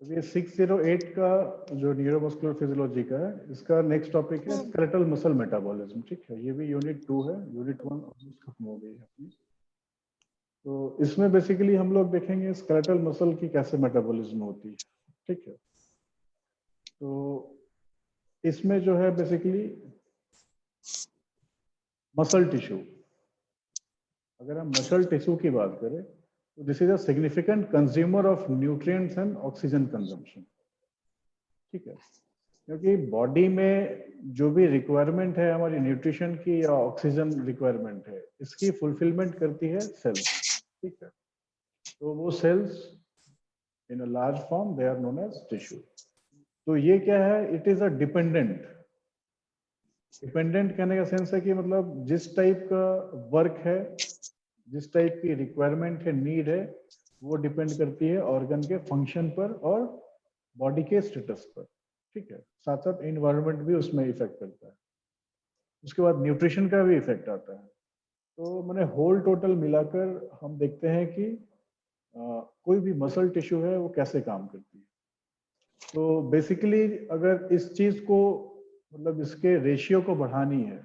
तो ये 608 का जो न्यूरोमस्कुलर फिजियोलॉजी का है, इसका नेक्स्ट टॉपिक है स्केलेटल मसल मेटाबॉलिज्म। ठीक है, ये भी यूनिट 2 है, यूनिट 1 खत्म हो गई है अपनी। तो इसमें बेसिकली हम लोग देखेंगे स्केलेटल मसल की कैसे मेटाबॉलिज्म होती है। ठीक है, तो इसमें जो है बेसिकली मसल टिश्यू, अगर हम मसल टिश्यू की बात करें तो this is a significant consumer of nutrients and oxygen consumption. ठीक है, क्योंकि बॉडी में जो भी रिक्वायरमेंट है हमारी न्यूट्रिशन की या ऑक्सीजन रिक्वायरमेंट है, इसकी फुलफिलमेंट करती है सेल्स। ठीक है, तो वो cells in a large form they are known as tissue. तो ये क्या है, it is a dependent. Dependent कहने का सेंस है कि मतलब जिस टाइप का वर्क है, जिस टाइप की रिक्वायरमेंट है, नीड है, वो डिपेंड करती है ऑर्गन के फंक्शन पर और बॉडी के स्टेटस पर। ठीक है, साथ साथ इन्वायरमेंट भी उसमें इफेक्ट करता है। उसके बाद न्यूट्रिशन का भी इफेक्ट आता है। तो मैंने होल टोटल मिलाकर हम देखते हैं कि कोई भी मसल टिश्यू है वो कैसे काम करती है। तो बेसिकली अगर इस चीज को मतलब इसके रेशियो को बढ़ानी है,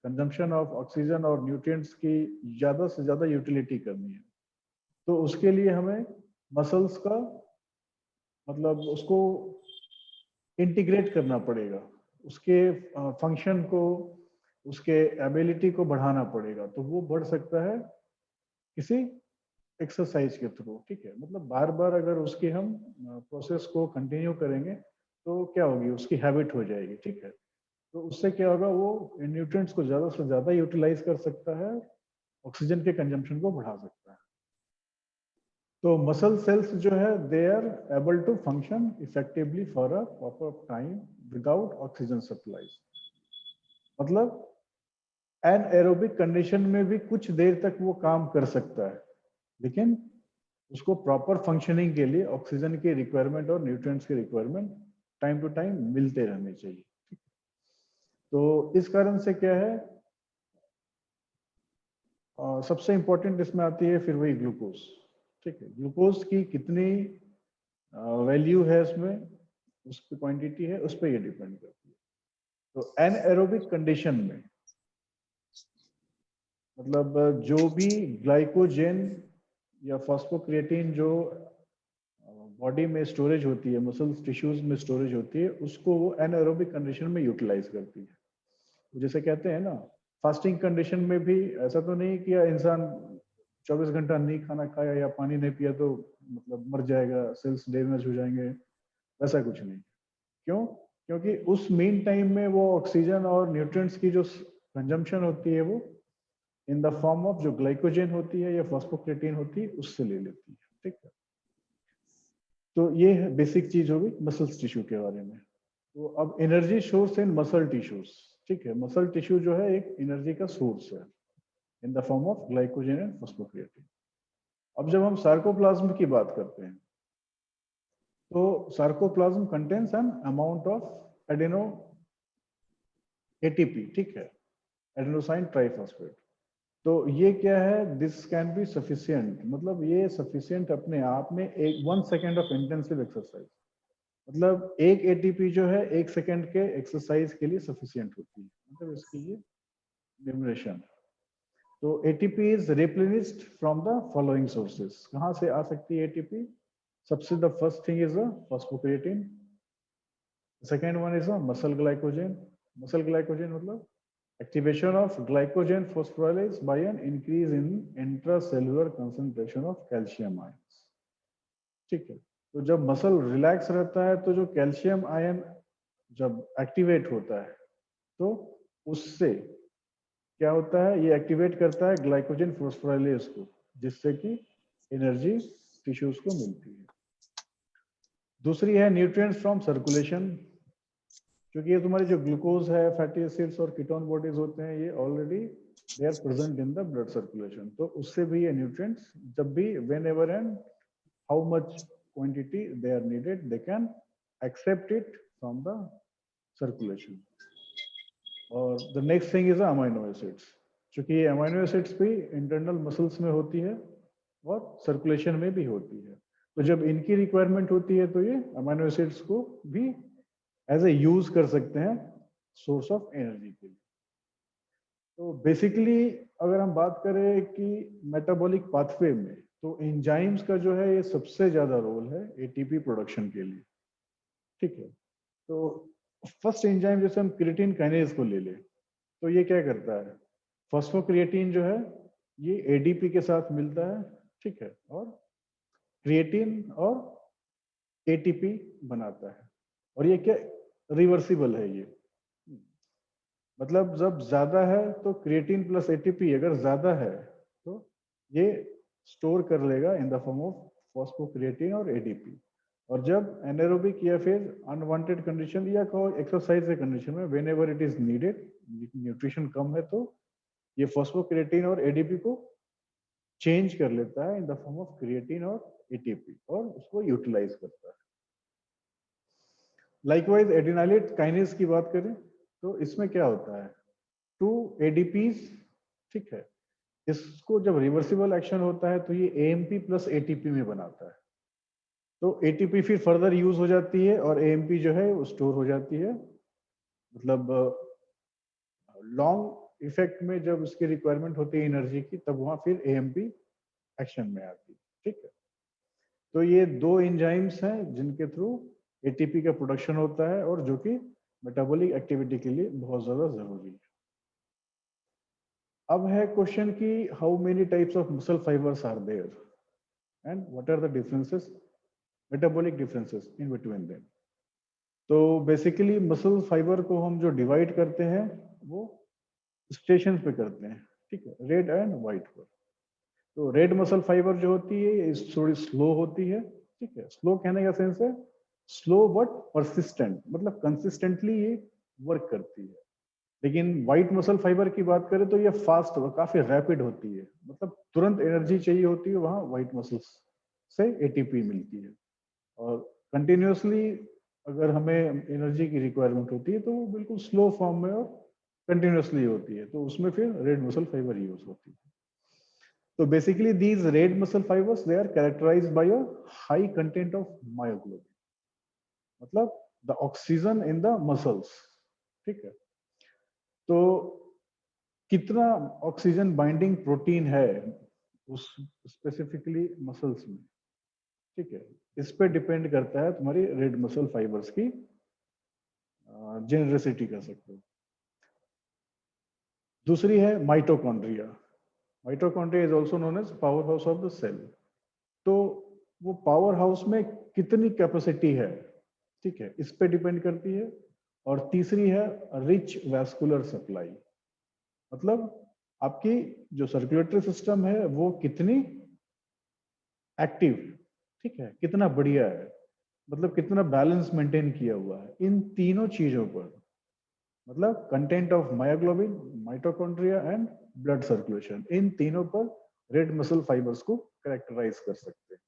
कंजम्पशन ऑफ ऑक्सीजन और न्यूट्रिएंट्स की ज्यादा से ज्यादा यूटिलिटी करनी है, तो उसके लिए हमें मसल्स का मतलब उसको इंटीग्रेट करना पड़ेगा, उसके फंक्शन को, उसके एबिलिटी को बढ़ाना पड़ेगा। तो वो बढ़ सकता है किसी एक्सरसाइज के थ्रू। ठीक है, मतलब बार बार अगर उसकी हम प्रोसेस को कंटिन्यू करेंगे तो क्या होगी, उसकी हैबिट हो जाएगी। ठीक है, तो उससे क्या होगा, वो न्यूट्रिएंट्स को ज्यादा से ज्यादा यूटिलाइज कर सकता है, ऑक्सीजन के कंजम्पशन को बढ़ा सकता है। तो मसल सेल्स जो है they are able to function effectively for a proper time without oxygen supply. मतलब एनएरोबिक कंडीशन में भी कुछ देर तक वो काम कर सकता है, लेकिन उसको प्रॉपर फंक्शनिंग के लिए ऑक्सीजन की रिक्वायरमेंट और न्यूट्रिएंट्स की रिक्वायरमेंट टाइम टू टाइम मिलते रहने चाहिए। तो इस कारण से क्या है, सबसे इंपॉर्टेंट इसमें आती है फिर वही ग्लूकोज। ठीक है, ग्लूकोज की कितनी वैल्यू है इसमें, उसकी क्वांटिटी है, उस पर ये डिपेंड करती है। तो एनएरोबिक कंडीशन में मतलब जो भी ग्लाइकोजेन या फॉस्फोक्रिएटिन जो बॉडी में स्टोरेज होती है, मसल्स टिश्यूज में स्टोरेज होती है, उसको वो एनएरोबिक कंडीशन में यूटिलाइज करती है। तो जैसे कहते हैं ना, फास्टिंग कंडीशन में भी ऐसा तो नहीं कि इंसान 24 घंटा नहीं खाना खाया या पानी नहीं पिया तो मतलब मर जाएगा, सेल्स डैमेज हो जाएंगे, वैसा कुछ नहीं। क्यों? क्योंकि उस मीन टाइम में वो ऑक्सीजन और न्यूट्रिएंट्स की जो कंजम्पशन होती है वो इन द फॉर्म ऑफ जो ग्लाइकोजेन होती है या फॉस्फोक्रेटिन होती है उससे ले लेती है। ठीक है, तो ये बेसिक चीज होगी मसल्स टिश्यू के बारे में। तो अब एनर्जी सोर्स इन मसल टिश्यूज। ठीक है, मसल टिश्यू जो है एक एनर्जी का सोर्स है in the form of glycogen and phosphocreatine. अब जब हम सार्कोप्लाज्म की बात करते हैं तो sarcoplasm contains an amount of adeno ATP. ठीक है, एडेनोसाइन ट्राइफॉस्फेट। तो ये क्या है, दिस कैन बी सफिशिएंट, मतलब ये सफिशिएंट अपने आप में एक 1 सेकेंड ऑफ इंटेंसिव एक्सरसाइज, मतलब एक एटीपी जो है 1 सेकेंड के एक्सरसाइज के लिए सफिशिएंट होती है, मतलब इसकी ये न्यूमरेशन। तो ATP is replenished from the following sources. कहाँ से आ सकती है एटीपी? सबसे the first thing is a phosphocreatine, second one is a muscle glycogen. Muscle glycogen मतलब activation of glycogen phosphorylase by an increase in intracellular concentration of calcium ions। ठीक है, तो जब मसल रिलैक्स रहता है तो जो कैल्शियम आयन जब एक्टिवेट होता है तो उससे क्या होता है, ये एक्टिवेट करता है ग्लाइकोजन फोस्फोराइलेज को, जिससे कि एनर्जी टिश्यूज को मिलती है। दूसरी है न्यूट्रिएंट्स फ्रॉम सर्कुलेशन, क्योंकि ये तुम्हारी जो ग्लूकोज है, फैटी एसिड्स और कीटोन बॉडीज होते हैं, ये already they are present in the blood circulation. तो उससे भी ये न्यूट्रिएंट्स जब भी whenever and how much quantity they are needed they can accept it from the circulation. और the next thing is amino acids, क्योंकि ये amino acids भी इंटरनल मसल्स में होती है और सर्कुलेशन में भी होती है। तो जब इनकी रिक्वायरमेंट होती है तो ये अमीनो एसिड्स को भी एज ए यूज कर सकते हैं सोर्स ऑफ एनर्जी के लिए। तो बेसिकली अगर हम बात करें कि मेटाबॉलिक पाथवे में, तो एंजाइम्स का जो है ये सबसे ज्यादा रोल है एटीपी प्रोडक्शन के लिए, ठीक है। तो फर्स्ट एंजाइम जैसे हम क्रिएटिन काइनेज को ले ले, तो ये क्या करता है, फॉस्फोक्रिएटिन जो है ये एडीपी के साथ मिलता है, ठीक है, और क्रिएटिन और एटीपी बनाता है। और ये क्या रिवर्सिबल है ये, मतलब जब ज्यादा है तो क्रिएटिन प्लस एटीपी अगर ज्यादा है तो ये स्टोर कर लेगा इन द फॉर्म ऑफ फॉस्फोक्रिएटिन और एडीपी। और जब एनारोबिक या फिर अनवांटेड कंडीशन या कहो एक्सरसाइज के कंडीशन में whenever it is needed, nutrition कम है, तो ये फॉस्फोक्रिएटिन और एडीपी को चेंज कर लेता है in the form of creatine और एटीपी और उसको यूटिलाइज करता है। लाइकवाइज एडिनाइलेट काइनेज की बात करें तो इसमें क्या होता है, 2 एडीपीज, ठीक है, इसको जब रिवर्सिबल एक्शन होता है तो ये एएमपी प्लस एटीपी में बनाता है। तो एटीपी फिर फर्दर यूज हो जाती है और एएमपी जो है वो स्टोर हो जाती है। मतलब लॉन्ग इफेक्ट में जब उसकी रिक्वायरमेंट होती है एनर्जी की, तब वहां फिर एएमपी एक्शन में आती है, ठीक है। तो ये 2 एंजाइम्स हैं जिनके थ्रू एटीपी का प्रोडक्शन होता है और जो कि मेटाबॉलिक एक्टिविटी के लिए बहुत ज्यादा जरूरी है। अब है क्वेश्चन कि how many types of muscle fibres are there and what are the differences, metabolic differences in between them. तो बेसिकली मसल फाइबर को हम जो डिवाइड करते हैं वो स्टेशन पे करते हैं, ठीक है, रेड एंड व्हाइट पर। तो रेड मसल फाइबर जो होती है ये थोड़ी स्लो होती है, ठीक है। स्लो कहने का सेंस है स्लो बट परसिस्टेंट, मतलब कंसिस्टेंटली ये वर्क करती है। लेकिन व्हाइट मसल फाइबर की बात करें तो ये फास्ट और काफी रैपिड होती है, मतलब तुरंत एनर्जी चाहिए होती है वहां व्हाइट मसल्स से एटीपी मिलती है। और कंटिन्यूसली अगर हमें एनर्जी की रिक्वायरमेंट होती है तो वो बिल्कुल स्लो फॉर्म में और कंटिन्यूसली होती है, तो उसमें फिर रेड मसल फाइबर यूज होती है। So basically these red muscle fibers they are characterized by a high content of myoglobin, मतलब the oxygen in the muscles, ठीक है। तो कितना ऑक्सीजन बाइंडिंग प्रोटीन है उस स्पेसिफिकली मसल्स में, ठीक है, इस पे डिपेंड करता है तुम्हारी रेड मसल फाइबर्स की जेनरेसिटी, कह सकते हो। दूसरी है mitochondria. Mitochondria is also known as power house of the cell. तो वो पावर हाउस में कितनी कैपेसिटी है, ठीक है, इस पे डिपेंड करती है। और तीसरी है रिच वैस्कुलर सप्लाई, मतलब आपकी जो सर्कुलेटरी सिस्टम है वो कितनी एक्टिव, ठीक है, कितना बढ़िया है, मतलब कितना बैलेंस मेंटेन किया हुआ है। इन तीनों चीजों पर, मतलब content of myoglobin, mitochondria and blood circulation, इन तीनों पर रेड मसल फाइबर्स को कैरेक्टराइज कर सकते हैं।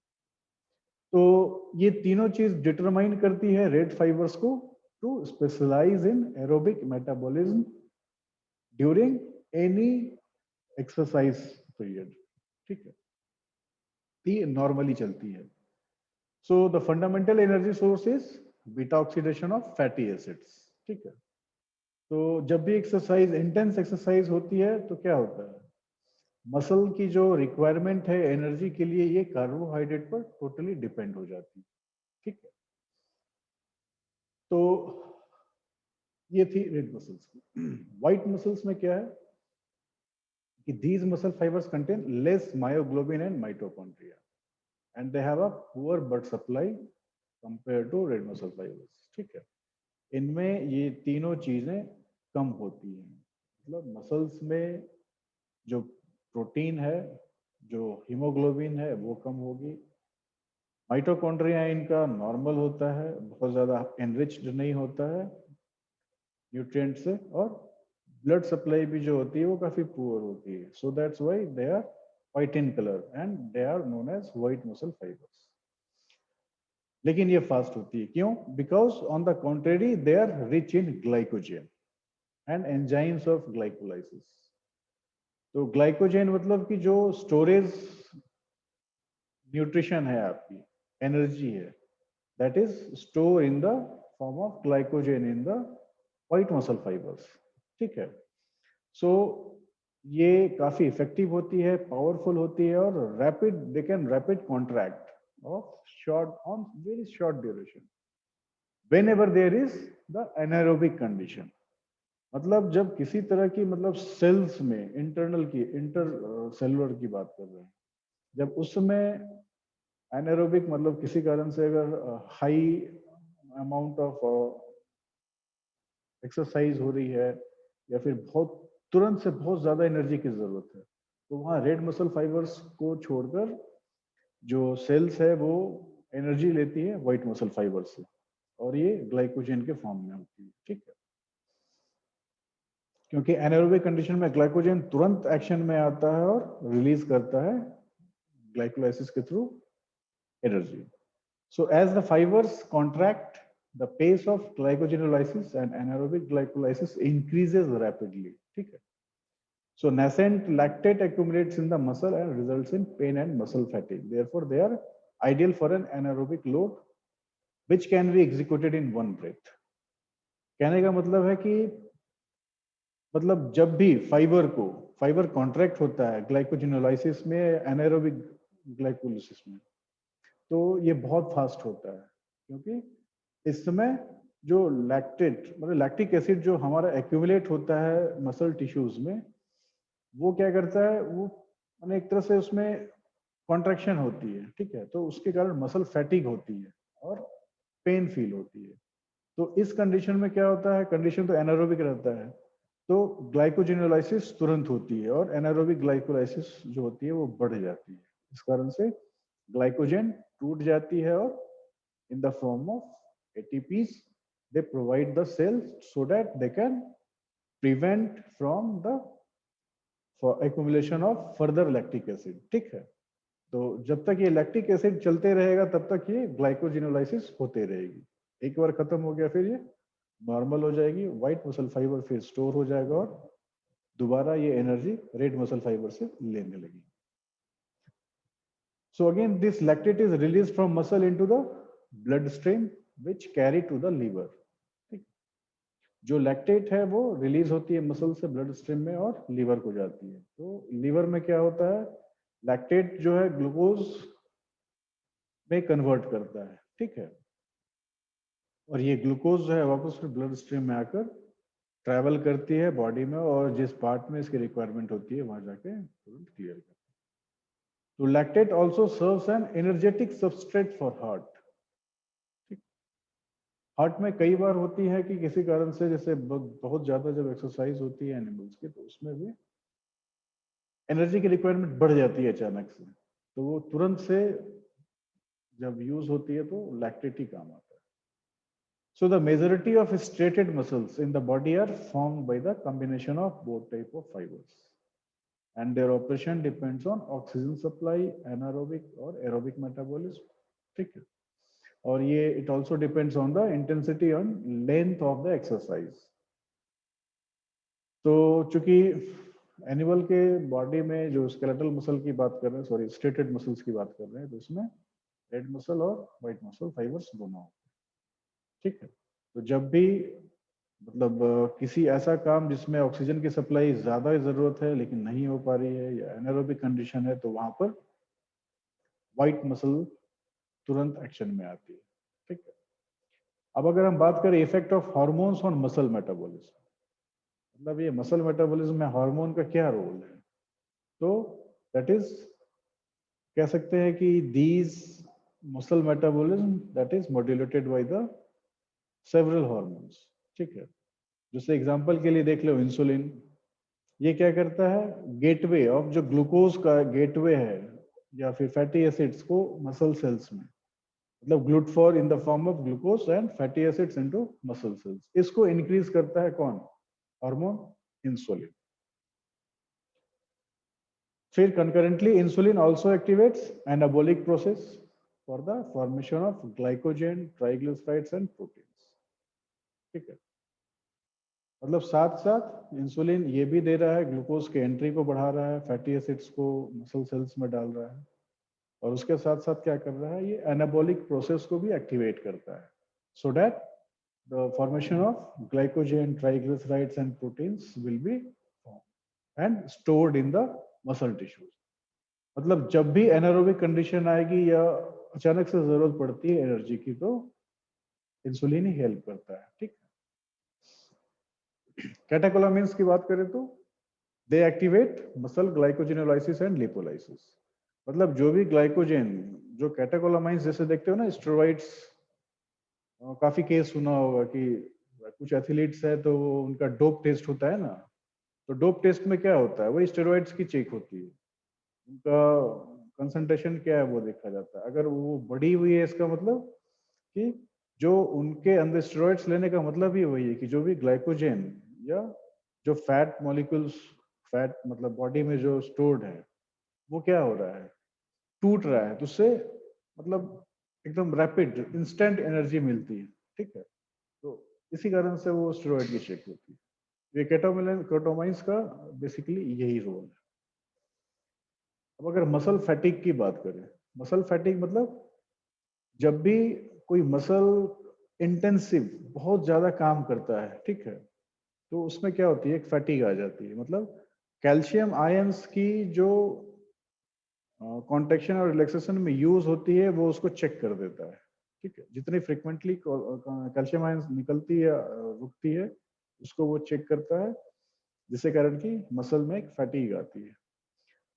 तो ये तीनों चीज डिटरमाइन करती है रेड फाइबर्स को to specialise in aerobic metabolism during any exercise period, ठीक है, ये नॉर्मली चलती है। So the fundamental energy source is beta oxidation of fatty acids, ठीक है। तो जब भी एक्सरसाइज, इंटेंस एक्सरसाइज होती है तो क्या होता है, मसल की जो रिक्वायरमेंट है एनर्जी के लिए ये कार्बोहाइड्रेट पर टोटली डिपेंड हो जाती है, ठीक है। तो ये थी रेड मसल्स की। व्हाइट मसल्स में क्या है कि these muscle fibers contain less myoglobin and mitochondria and they have a poor blood supply compared to red muscle fibers, ठीक है। इनमें ये तीनों चीजें कम होती हैं, मतलब मसल्स में जो प्रोटीन है, जो हीमोग्लोबिन है वो कम होगी। माइटोकॉन्ड्रिया इनका नॉर्मल होता है, बहुत ज्यादा एनरिच्ड नहीं होता है न्यूट्रिएंट से, और ब्लड सप्लाई भी जो होती है वो काफी पुअर होती है। So that's why they are white in colour and they are known as white muscle fibres. लेकिन ये फास्ट होती है, क्यों? Because on the contrary they are rich in glycogen and enzymes of glycolysis. तो glycogen मतलब कि जो storage nutrition है आपकी, एनर्जी है, that is store in the form of glycogen in the white muscle fibres. ठीक है, सो ये काफी इफेक्टिव होती है, पावरफुल होती है और rapid, they can rapid contract of short on very short duration whenever there is the anaerobic condition. मतलब जब किसी तरह की, मतलब सेल्स में इंटरनल की, इंटर सेलुलर की बात कर रहे हैं, जब उसमें एनारोबिक मतलब किसी कारण से अगर हाई अमाउंट ऑफ एक्सरसाइज हो रही है या फिर बहुत तुरंत से बहुत ज्यादा एनर्जी की जरूरत है, तो वहाँ रेड मसल फाइबर्स को छोड़कर जो सेल्स है वो एनर्जी लेती है व्हाइट मसल फाइबर से, और ये ग्लाइकोजन के फॉर्म में होती है। ठीक है, क्योंकि एनारोबिक कंडीशन में ग्लाइकोजन तुरंत एक्शन में आता है और रिलीज करता है ग्लाइकोलाइसिस के through energy. So as the fibers contract, the pace of glycogenolysis and anaerobic glycolysis increases rapidly. ठीक है? So nascent lactate accumulates in the muscle and results in pain and muscle fatigue. Therefore, they are ideal for an anaerobic load, which can be executed in one breath. कहने का मतलब है कि मतलब जब भी फाइबर कॉन्ट्रैक्ट होता है ग्लाइकोजेनोलाइसिस में, एनाएरोबिक ग्लाइकोलाइसिस में, तो ये बहुत फास्ट होता है, क्योंकि इस समय जो लैक्टेट मतलब लैक्टिक एसिड जो हमारा एक्यूमुलेट होता है मसल टिश्यूज में, वो क्या करता है, वो मैंने एक तरह से उसमें कॉन्ट्रैक्शन होती है। ठीक है, तो उसके कारण मसल फैटिग होती है और पेन फील होती है। तो इस कंडीशन में क्या होता है, कंडीशन तो एनारोबिक रहता है, तो ग्लाइकोजेनोलाइसिस तुरंत होती है और एनारोबिक ग्लाइकोलाइसिस जो होती है वो बढ़ जाती है। इस कारण से ग्लाइकोजन टूट जाती है और in the form of ATPs, they provide the cells so that they can prevent from the accumulation of further lactic acid. ठीक है, तो जब तक ये लैक्टिक एसिड चलते रहेगा तब तक ये ग्लाइकोजिनोलाइसिस होते रहेगी। एक बार खत्म हो गया फिर ये नॉर्मल हो जाएगी, व्हाइट मसल फाइबर फिर स्टोर हो जाएगा और दोबारा ये एनर्जी रेड मसल फाइबर से लेने लगेगी। So again, this lactate is released from muscle into the bloodstream, which carry to the liver. जो लैक्टेट है वो रिलीज होती है मसल से ब्लड स्ट्रीम में और लीवर को जाती है। तो लीवर में क्या होता है, लैक्टेट जो है ग्लूकोज में कन्वर्ट करता है। ठीक है, और ये ग्लूकोज जो है वापस फिर ब्लड स्ट्रीम में आकर ट्रैवल करती है बॉडी में, और जिस पार्ट में इसकी रिक्वायरमेंट होती है वहां जाके तुरंत क्लियर करती है। तो lactate also serves N energetic substrate for heart. Heart में कई बार होती है कि किसी कारण से, जैसे बहुत ज्यादा जब एक्सरसाइज होती है एनिमल्स की, तो उसमें भी एनर्जी की रिक्वायरमेंट बढ़ जाती है अचानक से, तो वो तुरंत से जब यूज होती है तो लैक्टेट ही काम आता है। So the majority of striated muscles in the body are formed by the combination of both type of fibres and their operation depends on oxygen supply, anaerobic और एरोबिक मेटाबॉलिज्म। ठीक है, और ये it also depends on the intensity on length of the exercise. तो चूंकि animal के body में जो स्केलेटल मसल की बात कर रहे हैं, सॉरी स्ट्रेटेड मसल्स की बात कर रहे हैं, तो इसमें रेड मसल और व्हाइट मसल फाइबर्स दोनों होते हैं। ठीक है, तो जब भी मतलब किसी ऐसा काम जिसमें ऑक्सीजन की सप्लाई ज्यादा जरूरत है लेकिन नहीं हो पा रही है, या एनारोबिक कंडीशन है, तो वहां पर व्हाइट मसल तुरंत एक्शन में आती है। ठीक है, अब अगर हम बात करें effect of hormones on muscle metabolism, मतलब ये मसल मेटाबॉलिज्म में हार्मोन का क्या रोल है, तो दैट इज कह सकते हैं कि these muscle metabolism that is modulated by the several hormones. ठीक है, जैसे एग्जांपल के लिए देख लो इंसुलिन, ये क्या करता है, गेटवे ऑफ जो ग्लूकोज का गेटवे है या फिर फैटी एसिड्स को मसल सेल्स में, मतलब GLUT four in the form of glucose and fatty acids into muscle cells, इसको इंक्रीज करता है कौन, हार्मोन इंसुलिन। फिर concurrently insulin also activates anabolic process for the formation of glycogen, triglycerides and proteins। ठीक है, मतलब साथ साथ इंसुलिन ये भी दे रहा है, ग्लूकोज के एंट्री को बढ़ा रहा है, फैटी एसिड्स को मसल सेल्स में डाल रहा है, और उसके साथ साथ क्या कर रहा है, ये एनाबॉलिक प्रोसेस को भी एक्टिवेट करता है, so that the formation of glycogen, triglycerides and proteins will be and stored in the muscle tissues. मतलब जब भी एनारोबिक कंडीशन आएगी या अचानक से जरूरत पड़ती है एनर्जी की, तो इंसुलिन ही हेल्प करता है। ठीक, कैटेकोलामिन्स की बात करें तो they activate muscle glycogenolysis and lipolysis. मतलब जो भी ग्लाइकोजन, जो कैटेकोलामाइंस जैसे देखते हो ना स्टेरॉइड्स, काफी केस सुना होगा कि कुछ एथलीट्स है तो उनका डोप टेस्ट होता है ना, तो डोप टेस्ट में क्या होता है, वही स्टेरॉइड्स की चेक होती है, उनका कंसंट्रेशन क्या है वो देखा जाता है। अगर वो बढ़ी हुई है इसका मतलब कि जो उनके अंदर स्टेरॉइड्स लेने का मतलब ही वही है कि जो भी ग्लाइकोजन या जो फैट मॉलिक्यूल्स, फैट मतलब बॉडी में जो स्टोर्ड है वो क्या हो रहा है, टूट रहा है, तो उससे मतलब एकदम रैपिड इंस्टेंट एनर्जी मिलती है। ठीक है, तो इसी कारण से वो स्टेरॉइड की चेक होती है। ये केटोमाइंस का बेसिकली यही रोल है। अब अगर मसल फैटिक की बात करें, मसल फैटिक मतलब जब भी कोई मसल इंटेंसिव बहुत ज्यादा काम करता है, ठीक है, तो उसमें क्या होती है, एक फैटिक आ जाती है। मतलब कैल्शियम आयंस की जो कॉन्ट्रेक्शन और रिलैक्सेशन में यूज होती है वो उसको चेक कर देता है। ठीक है, जितनी फ्रिक्वेंटली कैल्शियम आयंस निकलती है रुकती है उसको वो चेक करता है, जिससे कारण कि मसल में एक फैटिक आती है।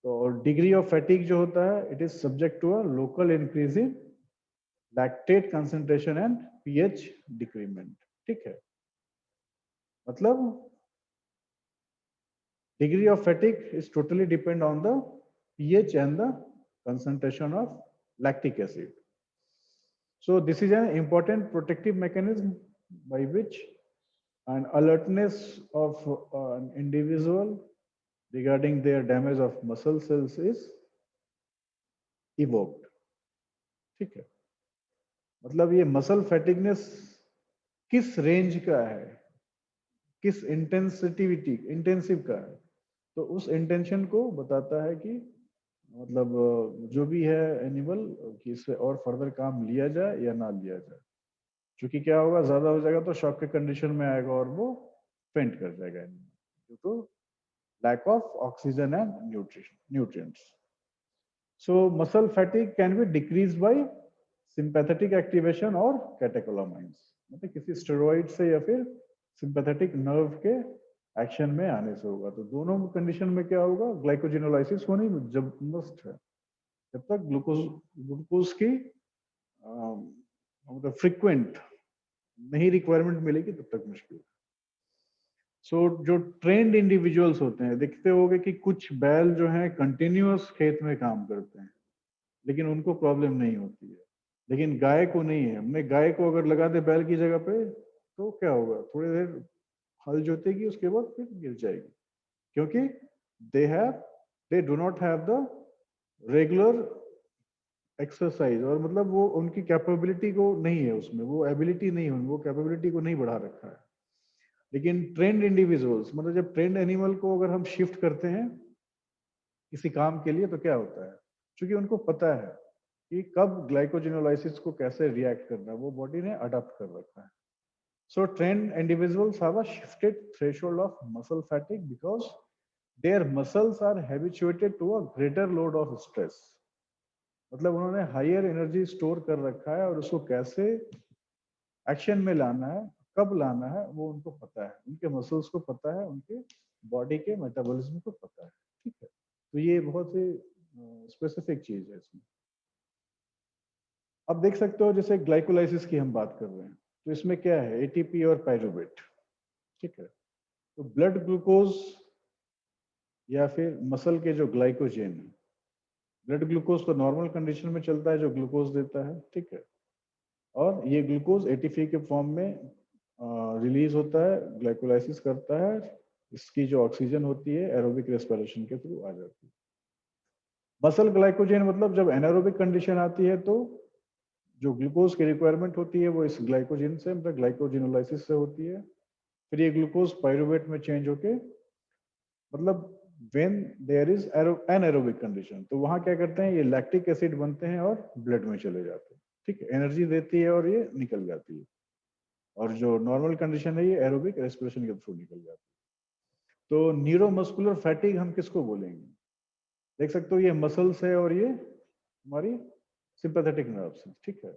तो डिग्री ऑफ फैटिक जो होता है, it is subject to a local increase in lactate concentration and pH decrement. ठीक है, मतलब degree of fatigue is totally depend on the pH and the concentration of lactic acid. So this is an important protective mechanism by which an alertness of an individual regarding their damage of muscle cells is evoked. ठीक है, मतलब ये muscle फैटिगनेस किस range का है, किस intensive का है, तो उस इंटेंशन को बताता है कि मतलब जो भी है एनिमल कि इससे और फर्दर काम लिया जाए या ना लिया जाए। क्योंकि क्या होगा, ज्यादा हो जाएगा तो शॉक के कंडीशन में आएगा और वो फेंट कर जाएगा एनिमल, तो lack of oxygen and nutrients. So muscle fatigue can be decrease by sympathetic activation और कैटेकोलामाइंस, मतलब किसी स्टेरॉइड से या फिर सिंपैथेटिक नर्व के एक्शन में आने से होगा। तो दोनों कंडीशन में क्या होगा, ग्लाइकोजिनोलाइसिस होनी जब मस्ट है, जब तक ग्लूकोज की मतलब फ्रीक्वेंट नहीं रिक्वायरमेंट मिलेगी तब तक मुश्किल। सो जो ट्रेंड इंडिविजुअल्स होते हैं, देखते होंगे कि कुछ बैल जो हैं कंटिन्यूअस खेत में काम करते हैं लेकिन उनको प्रॉब्लम नहीं होती है, लेकिन गाय को नहीं है। हमने गाय को अगर लगा दे बैल की जगह पे तो क्या होगा, थोड़ी देर हल जोतेगी उसके बाद फिर गिर जाएगी, क्योंकि they do not have the regular exercise, और मतलब वो उनकी कैपेबिलिटी को नहीं है, उसमें वो एबिलिटी नहीं है, वो कैपेबिलिटी को नहीं बढ़ा रखा है। लेकिन ट्रेंड इंडिविजुअल्स, मतलब जब ट्रेंड एनिमल को अगर हम शिफ्ट करते हैं किसी काम के लिए तो क्या होता है, क्योंकि उनको पता है कि कब ग्लाइकोजिनोलाइसिस को कैसे रिएक्ट करना है, वो बॉडी ने अडॉप्ट कर रखा है। So trained individuals have a shifted threshold of muscle fatigue because their muscles are habituated to a greater load of stress. मतलब उन्होंने हायर एनर्जी स्टोर कर रखा है और उसको कैसे एक्शन में लाना है, कब लाना है, वो उनको पता है, उनके मसल्स को पता है, उनके बॉडी के मेटाबॉलिज्म को पता है। ठीक है, तो ये बहुत ही स्पेसिफिक चीज है इसमें। अब देख सकते हो जैसे ग्लाइकोलाइसिस की हम बात कर रहे हैं, तो इसमें क्या है, एटीपी और पायरुवेट। ठीक है, तो ब्लड ग्लूकोज या फिर मसल के जो ग्लाइकोजन है, ब्लड ग्लूकोज तो नॉर्मल कंडीशन में चलता है जो ग्लूकोज देता है। ठीक है, और ये ग्लूकोज एटीपी के फॉर्म में रिलीज होता है, ग्लाइकोलाइसिस करता है, इसकी जो ऑक्सीजन होती है एरोबिक रेस्पिरेशन के थ्रू आ जाती है। मसल ग्लाइकोजन मतलब जब एनारोबिक कंडीशन आती है तो जो ग्लूकोज की रिक्वायरमेंट होती है वो इस ग्लाइकोजन से, मतलब ग्लाइकोजिनोलाइसिस से होती है। फिर ये ग्लूकोज पायरुवेट में चेंज होके, मतलब when there is anaerobic condition, तो वहां क्या करते हैं, ये लैक्टिक एसिड बनते हैं और ब्लड में चले जाते हैं, ठीक है, एनर्जी देती है और ये निकल जाती है। और जो नॉर्मल कंडीशन है ये एरोबिक रेस्पिरेशन के थ्रू निकल जाती है। तो न्यूरोमस्कुलर फैटिग हम किसको बोलेंगे, देख सकते हो ये मसल्स है और ये हमारी सिंपैथेटिक नर्व्स है, ठीक है।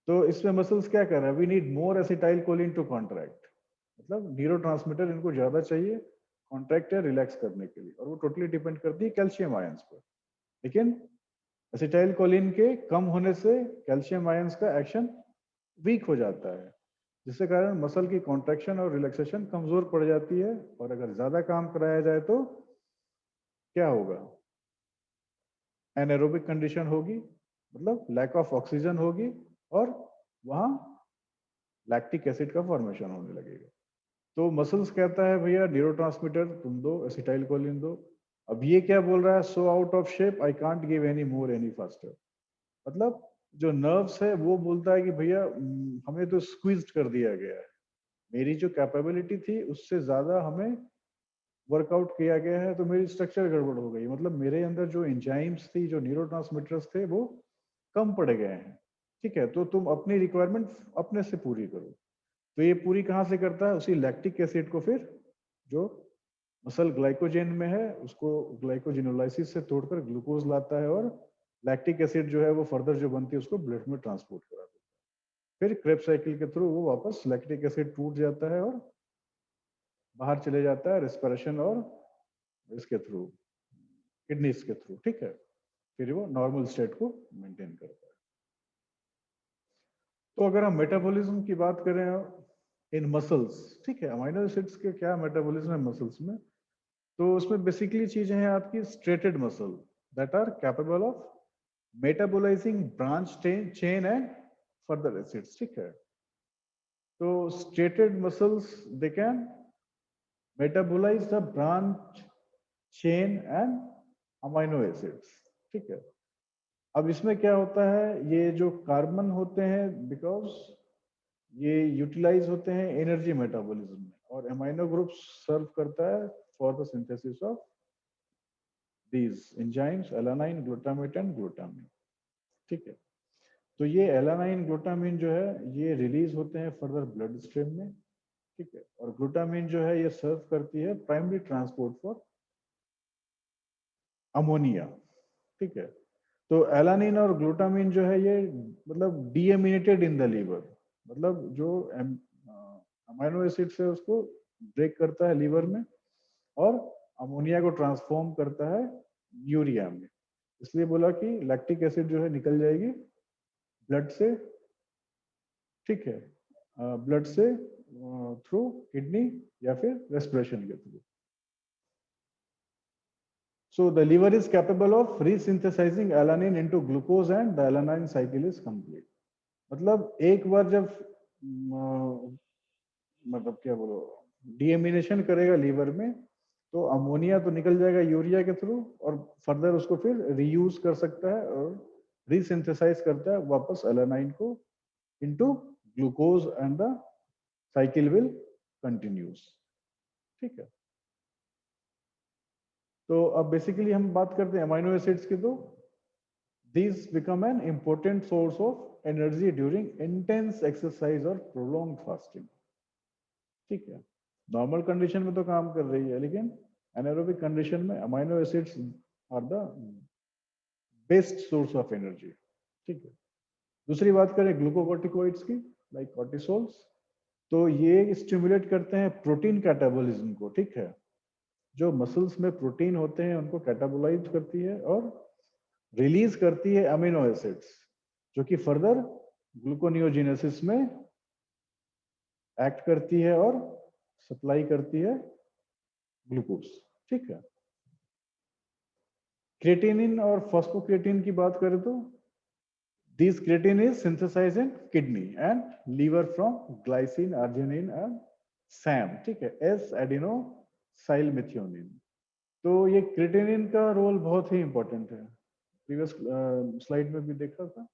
तो इसमें मसल्स क्या कर रहा है, we need more acetylcholine to contract, मतलब न्यूरोट्रांसमीटर इनको ज्यादा चाहिए कॉन्ट्रैक्ट या रिलैक्स करने के लिए, और वो टोटली डिपेंड करती है कैल्शियम आयंस पर। लेकिन एसिटाइल कोलिन के कम होने से कैल्शियम आयंस का एक्शन वीक हो जाता है, जिसके कारण मसल की कॉन्ट्रैक्शन और रिलैक्सेशन कमजोर पड़ जाती है। और अगर ज्यादा काम कराया जाए तो क्या होगा, एनारोबिक कंडीशन होगी, मतलब लैक ऑफ ऑक्सीजन होगी, और वहां लैक्टिक एसिड का फॉर्मेशन होने लगेगा। तो मसल्स कहता है भैया न्यूरोट्रांसमीटर तुम दो, एसिटाइल कोलिन दो। अब ये क्या बोल रहा है, so out of shape I can't give any more any faster, मतलब जो नर्व्स है वो बोलता है कि भैया हमें तो स्क्वीज्ड कर दिया गया है, मेरी जो कैपेबिलिटी थी उससे ज्यादा हमें वर्कआउट किया गया है, तो मेरी स्ट्रक्चर गड़बड़ हो गई, मतलब मेरे अंदर जो एंजाइम्स थी, जो न्यूरोट्रांसमीटर्स थे, वो कम पड़ गए हैं, ठीक है, तो तुम अपनी रिक्वायरमेंट अपने से पूरी करो। तो ये पूरी कहाँ से करता है, उसी लैक्टिक एसिड को फिर जो मसल ग्लाइकोजेन में है उसको ग्लाइकोजिनोलाइसिस से तोड़कर ग्लूकोज लाता है, और लैक्टिक एसिड जो है वो फर्दर जो बनती है उसको ब्लड में ट्रांसपोर्ट करा देता है। फिर क्रेब्स साइकिल के थ्रू वो वापस लैक्टिक एसिड टूट जाता है और बाहर चले जाता है रेस्पिरेशन और इसके थ्रू, किडनीज के थ्रू, ठीक है, फिर वो नॉर्मल स्टेट को मेंटेन करता है। तो अगर हम मेटाबॉलिज्म की बात करें इन मसल्स, ठीक है, अमीनो एसिड्स के क्या मेटाबॉलिज्म है मसल्स में, तो उसमें बेसिकली चीजें हैं आपकी striated muscle that are capable of metabolising branch chain and further acids, ठीक है। तो striated muscles they can metabolise the branch chain and amino acids, ठीक है। अब इसमें क्या होता है, ये जो कार्बन होते हैं बिकॉज ये यूटिलाइज होते हैं एनर्जी मेटाबॉलिज्म में, और अमीनो ग्रुप सर्व करता है for the synthesis of these enzymes alanine, glutamate and glutamine, ठीक है। तो ये एलानाइन ग्लूटामिन जो है ये रिलीज होते हैं फर्दर ब्लड स्ट्रीम में, ठीक है, और ग्लूटामिन जो है ये सर्व करती है प्राइमरी ट्रांसपोर्ट फॉर अमोनिया, ठीक है। तो एलानिन और ग्लूटामिन जो है ये मतलब डीएमिनेटेड इन द लीवर, मतलब जो अमीनो एसिड्स है उसको ब्रेक करता है लीवर में, और अमोनिया को ट्रांसफॉर्म करता है यूरिया में। इसलिए बोला कि लैक्टिक एसिड जो है निकल जाएगी ब्लड से, ठीक है, ब्लड से थ्रू किडनी या फिर रेस्पिरेशन के through. So the liver is capable of resynthesizing alanine into glucose and the alanine cycle is complete. मतलब एक बार जब मतलब क्या बोलो डीएमिनेशन करेगा लीवर में, तो अमोनिया तो निकल जाएगा यूरिया के थ्रू, और फर्दर उसको फिर रीयूज कर सकता है और रीसिंथेसाइज करता है वापस एलानाइन को into glucose and the cycle will continuous, ठीक है। तो अब बेसिकली हम बात करते हैं अमीनो एसिड्स की, तो these become an important source of energy during intense exercise or prolonged fasting, ठीक है। नॉर्मल कंडीशन में तो काम कर रही है, लेकिन एनारोबिक कंडीशन में amino acids are the best source of energy, ठीक है। दूसरी बात करें ग्लूकोकॉर्टिकोइड्स की, लाइक कॉर्टिसोल्स, तो ये स्टिमुलेट करते हैं प्रोटीन कैटाबॉलिज्म को, ठीक है। जो मसल्स में प्रोटीन होते हैं उनको कैटाबोलाइज करती है और रिलीज करती है अमीनो एसिड्स, जो कि फर्दर ग्लूकोनियोजेनेसिस में एक्ट करती है और सप्लाई करती है ग्लूकोज, ठीक है। क्रेटिनिन और फॉस्फोक्रेटिन की बात करें तो this creatine is synthesised in kidney and liver from glycine, arginine and SAM, ठीक है, एस एडिनोसाइल मेथियोनिन। तो ये क्रेटिनिन का रोल बहुत ही इंपॉर्टेंट है, प्रीवियस स्लाइड में भी देखा था।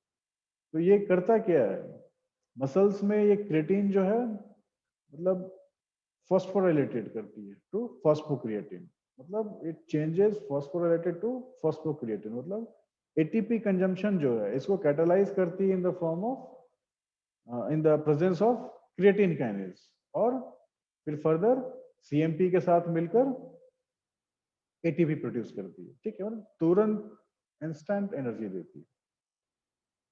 तो ये करता क्या है, मसल्स में ये क्रेटिन जो है मतलब फॉस्फोराइलेटेड करती है टू फॉस्फोक्रिएटिन, मतलब it changes phosphorylated to phosphocreatine, मतलब एटीपी कंजम्पशन जो है इसको कैटालाइज करती है in the form of in the presence of creatine kinase, और फिर फर्दर सीएमपी के साथ मिलकर एटीपी प्रोड्यूस करती है, ठीक है, मतलब तुरंत इंस्टेंट एनर्जी देती है।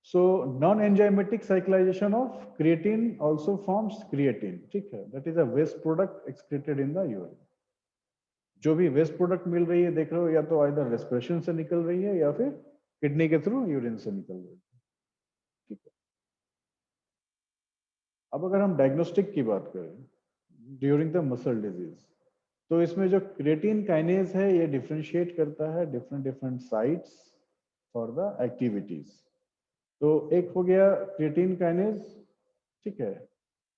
So non enzymatic cyclisation of creatine also forms creatine, ठीक है, that is a waste product excreted in the urine. जो भी वेस्ट प्रोडक्ट मिल रही है देख रहे हो, या तो आइदर रेस्पिरेशन से निकल रही है या फिर किडनी के थ्रू यूरिन से निकल रही है, ठीक है। अब अगर हम डायग्नोस्टिक की बात करें ड्यूरिंग द मसल डिजीज, तो इसमें जो क्रिएटिन काइनेज है ये डिफरेंशिएट करता है different different sites for the activities. तो एक हो गया क्रिएटिन काइनेज, ठीक है,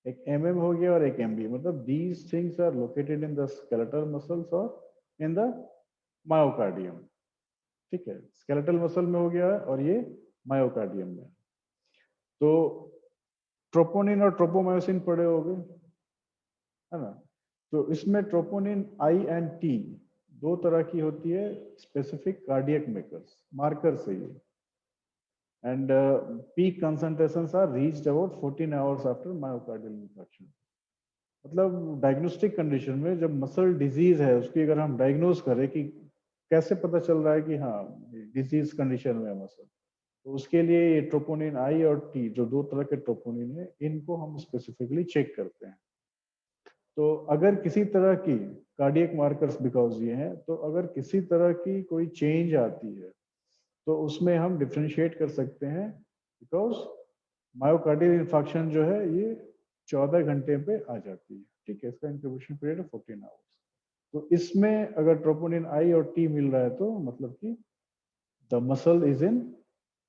एक एमएम हो गया और एक एमबी, मतलब these things are located in the skeletal muscles और इन द मायोकार्डियम, ठीक है, स्केलेटल मसल में हो गया और ये मायोकार्डियम में। तो ट्रोपोनिन और ट्रोपोमायोसिन पढ़े होंगे, है ना। तो इसमें ट्रोपोनिन आई एंड टी दो तरह की होती है, स्पेसिफिक कार्डियक मेकर्स मार्कर से ये, and peak concentrations are reached about 14 hours after myocardial infarction. मतलब डायग्नोस्टिक कंडीशन में जब मसल डिजीज है उसकी अगर हम डायग्नोज करें कि कैसे पता चल रहा है कि हाँ डिजीज कंडीशन में है मसल, तो उसके लिए ये ट्रोपोनिन आई और टी जो दो तरह के ट्रोपोनिन है इनको हम स्पेसिफिकली चेक करते हैं। तो अगर किसी तरह की कार्डियक मार्कर्स बिकॉज ये हैं, तो अगर किसी तरह की कोई चेंज आती है तो उसमें हम डिफ्रेंशिएट कर सकते हैं, बिकॉज मायोकार्डियल इंफार्क्शन जो है ये 14 घंटे पे आ जाती है, ठीक है, इसका इंक्यूबेशन पीरियड है 14 आवर्स। तो इसमें अगर ट्रोपोनिन आई और टी मिल रहा है तो मतलब कि the muscle is in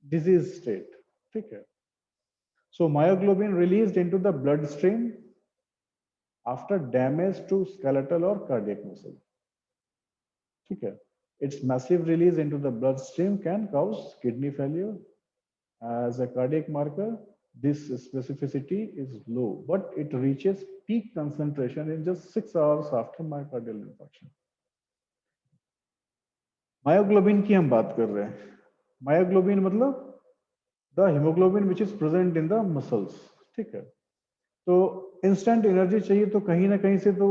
disease state, ठीक है। So myoglobin released into the bloodstream after damage to skeletal और कार्डियक मसल, ठीक है। Its massive release into the bloodstream can cause kidney failure. As a cardiac marker, this specificity is low, but it reaches peak concentration in just 6 hours after myocardial infarction. Myoglobin की हम बात कर रहे हैं। Myoglobin मतलब the haemoglobin which is present in the muscles, ठीक है। तो इंस्टेंट एनर्जी चाहिए तो कहीं ना कहीं से तो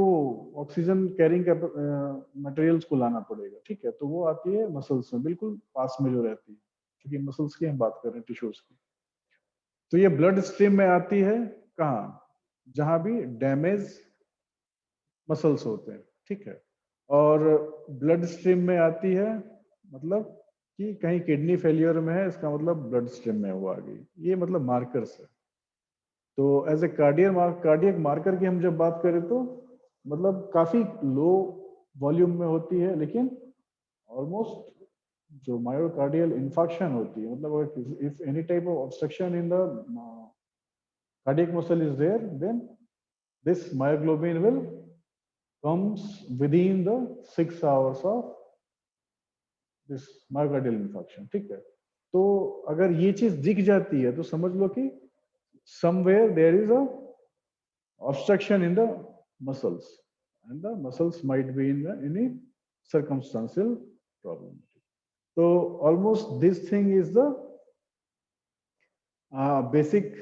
ऑक्सीजन कैरिंग मटेरियल्स को लाना पड़ेगा, ठीक है, तो वो आती है मसल्स में, बिल्कुल पास में जो रहती है, क्योंकि मसल्स की हम बात कर रहे हैं, टिश्यूज की। तो ये ब्लड स्ट्रीम में आती है कहाँ, जहां भी डैमेज मसल्स होते हैं, ठीक है। और ब्लड स्ट्रीम में आती है मतलब कि कहीं किडनी फेलियर में है, इसका मतलब ब्लड स्ट्रीम में वो आ गई, ये मतलब मार्कर्स है। तो एज ए कार्डियक मार्कर की हम जब बात करें तो मतलब काफी लो वॉल्यूम में होती है, लेकिन ऑलमोस्ट जो मायोकार्डियल इंफार्क्शन होती है, मतलब अगर if any type of obstruction in the cardiac muscle is there, then this myoglobin will comes within the 6 hours of this myocardial infarction, ठीक है। तो अगर ये चीज दिख जाती है तो समझ लो कि somewhere there is a obstruction in the muscles, and the muscles might be in any circumstantial problem. So almost this thing is the basic